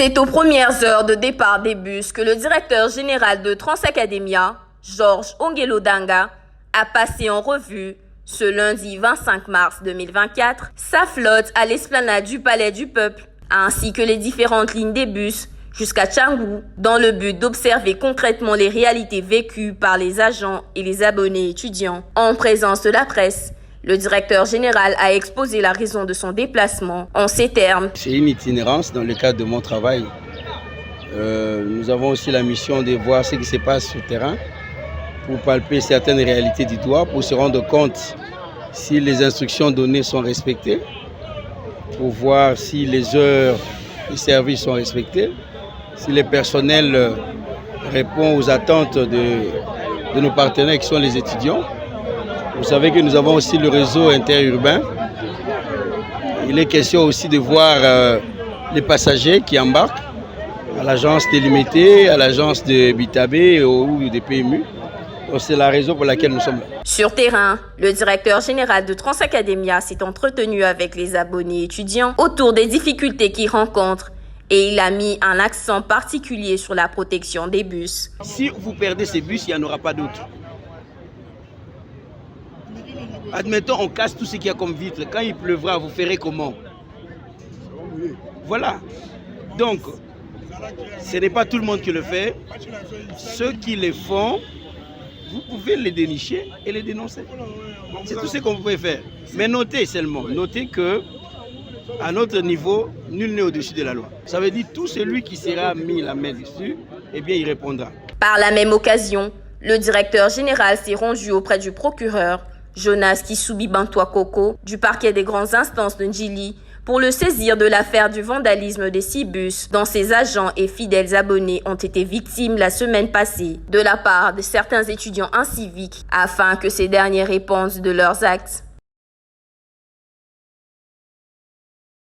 C'est aux premières heures de départ des bus que le directeur général de Transacademia, Georges Ongelodanga, a passé en revue, ce lundi 25 mars 2024, sa flotte à l'esplanade du Palais du Peuple, ainsi que les différentes lignes des bus jusqu'à Tchangou, dans le but d'observer concrètement les réalités vécues par les agents et les abonnés étudiants. En présence de la presse, le directeur général a exposé la raison de son déplacement en ces termes. C'est une itinérance dans le cadre de mon travail. Nous avons aussi la mission de voir ce qui se passe sur le terrain pour palper certaines réalités du doigt, pour se rendre compte si les instructions données sont respectées, pour voir si les heures de service sont respectées, si le personnel répond aux attentes de nos partenaires qui sont les étudiants. Vous savez que nous avons aussi le réseau interurbain. Il est question aussi de voir les passagers qui embarquent à l'agence délimitée, à l'agence de Bitabé ou de PMU. C'est la raison pour laquelle nous sommes là. Sur terrain, le directeur général de Transacademia s'est entretenu avec les abonnés étudiants autour des difficultés qu'ils rencontrent et il a mis un accent particulier sur la protection des bus. Si vous perdez ces bus, il n'y en aura pas d'autres. Admettons, on casse tout ce qu'il y a comme vitre. Quand il pleuvra, vous ferez comment? Voilà. Donc, ce n'est pas tout le monde qui le fait. Ceux qui le font, vous pouvez les dénicher et les dénoncer. C'est tout ce qu'on peut faire. Mais notez seulement, notez que à notre niveau, nul n'est au-dessus de la loi. Ça veut dire tout celui qui sera mis la main dessus, eh bien, il répondra. Par la même occasion, le directeur général s'est rendu auprès du procureur Jonas Kisubi Bantoakoko du parquet des grandes instances de Ndjili pour le saisir de l'affaire du vandalisme des 6 bus dont ses agents et fidèles abonnés ont été victimes la semaine passée de la part de certains étudiants inciviques afin que ces derniers répondent de leurs actes.